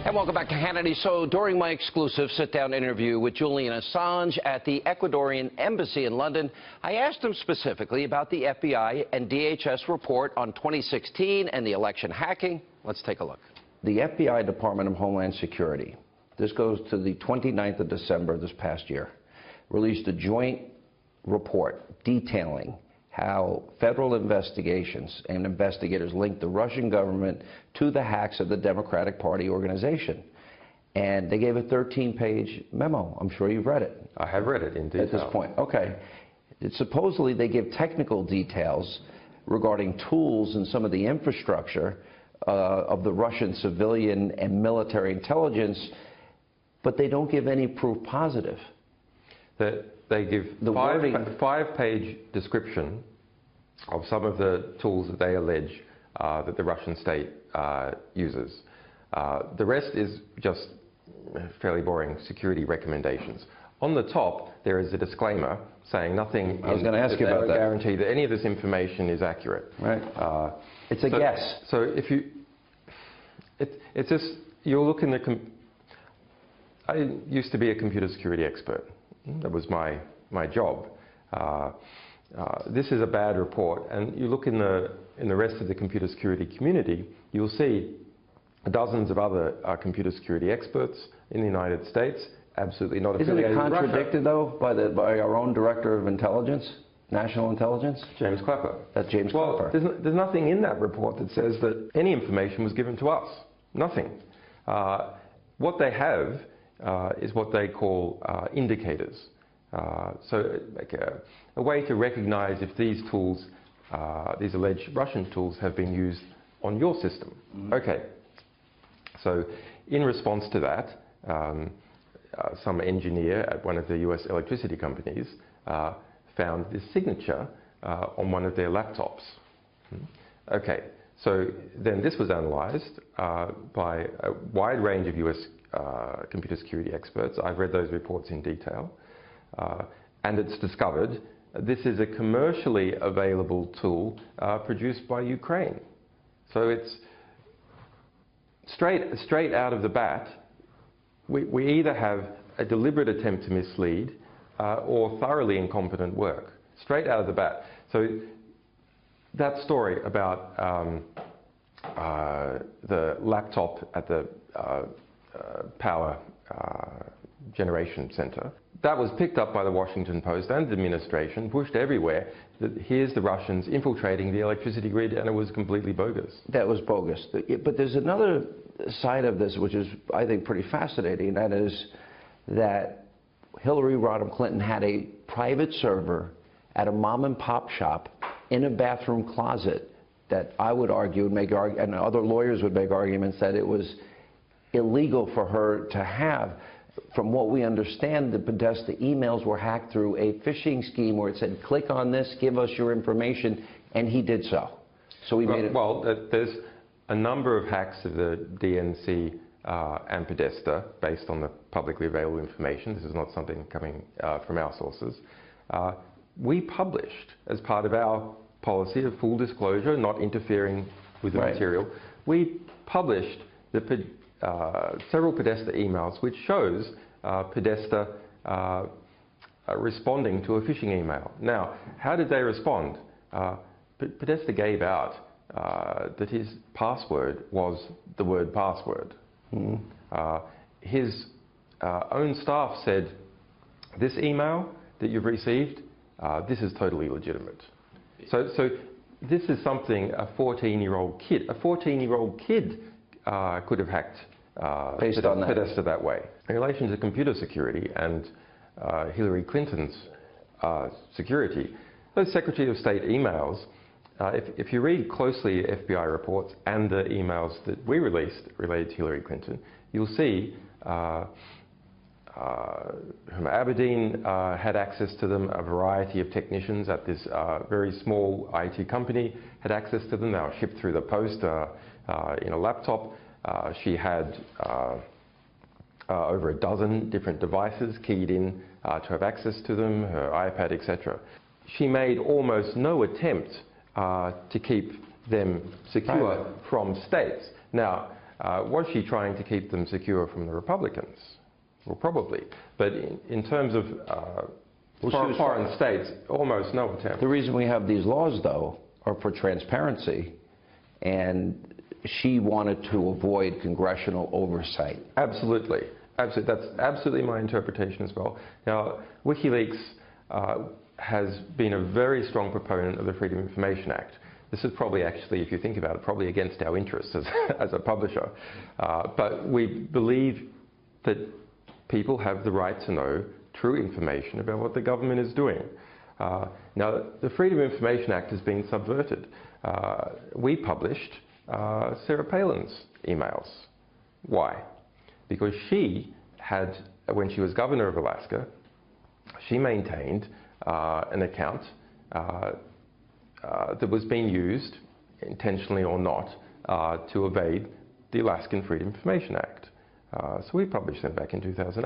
And welcome back to Hannity. So during my exclusive sit-down interview with Julian Assange at the Ecuadorian Embassy in London, I asked him specifically about the FBI and DHS report on 2016 and the election hacking. Let's take a look. The FBI, Department of Homeland Security, this goes to the 29th of December this past year, released a joint report detailing how federal investigations and investigators linked the Russian government to the hacks of the Democratic Party organization. And they gave a 13-page memo. I'm sure you've read it. I have read it in detail. At this point. Okay. Supposedly they give technical details regarding tools and some of the infrastructure of the Russian civilian and military intelligence, but they don't give any proof positive. They give a five-page description of some of the tools that they allege that the Russian state uses. The rest is just fairly boring security recommendations. On the top, there is a disclaimer saying nothing. I was going to ask you about that. Guarantee that any of this information is accurate. Right. It's a guess. So if you, it's just you'll look in the. I used to be a computer security expert. That was my job. This is a bad report, and you look in the rest of the computer security community, you'll see dozens of other computer security experts in the United States, absolutely not affiliated with Russia. Isn't it contradicted though by our own Director of Intelligence, National Intelligence? James Clapper. That's James Clapper. There's nothing in that report that says that any information was given to us. Nothing. What they have is what they call indicators. So like a way to recognize if these tools, these alleged Russian tools, have been used on your system. Mm-hmm. Okay. So in response to that, some engineer at one of the US electricity companies found this signature on one of their laptops. Okay. So then this was analyzed by a wide range of US computer security experts. I've read those reports in detail. And it's discovered this is a commercially available tool produced by Ukraine. So it's straight out of the bat, we either have a deliberate attempt to mislead or thoroughly incompetent work. Straight out of the bat. So that story about the laptop at the power generation center, that was picked up by the Washington Post and the administration, pushed everywhere, that here's the Russians infiltrating the electricity grid, and it was completely bogus. That was bogus. But there's another side of this which is, I think, pretty fascinating, and that is that Hillary Rodham Clinton had a private server at a mom-and-pop shop in a bathroom closet that I would argue, and other lawyers would make arguments that it was illegal for her to have. From what we understand, the Podesta emails were hacked through a phishing scheme where it said, click on this, give us your information, and he did so. So we made it. Well, there's a number of hacks of the DNC and Podesta based on the publicly available information. This is not something coming from our sources. We published, as part of our policy of full disclosure, not interfering with the material, we published the several Podesta emails, which shows Podesta responding to a phishing email. Now, how did they respond? Podesta gave out that his password was the word password. Mm-hmm. His own staff said, this email that you've received, this is totally legitimate. So this is something a 14-year-old kid could have hacked based on Podesta that way. In relation to computer security and Hillary Clinton's security, those Secretary of State emails, if you read closely FBI reports and the emails that we released related to Hillary Clinton, you'll see Aberdeen had access to them. A variety of technicians at this very small IT company had access to them. They were shipped through the post in a laptop. She had over a dozen different devices keyed in to have access to them, her iPad, etc. She made almost no attempt to keep them secure from states. Now, Was she trying to keep them secure from the Republicans? Well, probably. But in terms of foreign states, almost no attempt. The reason we have these laws, though, are for transparency, and she wanted to avoid congressional oversight. Absolutely. Absolutely. That's absolutely my interpretation as well. Now, WikiLeaks has been a very strong proponent of the Freedom of Information Act. This is probably actually, if you think about it, probably against our interests as a publisher. But we believe that people have the right to know true information about what the government is doing. Now, the Freedom of Information Act has been subverted. We published Sarah Palin's emails. Why? Because she had, when she was governor of Alaska, she maintained an account that was being used, intentionally or not, to evade the Alaskan Freedom of Information Act. So we published them back in 2008.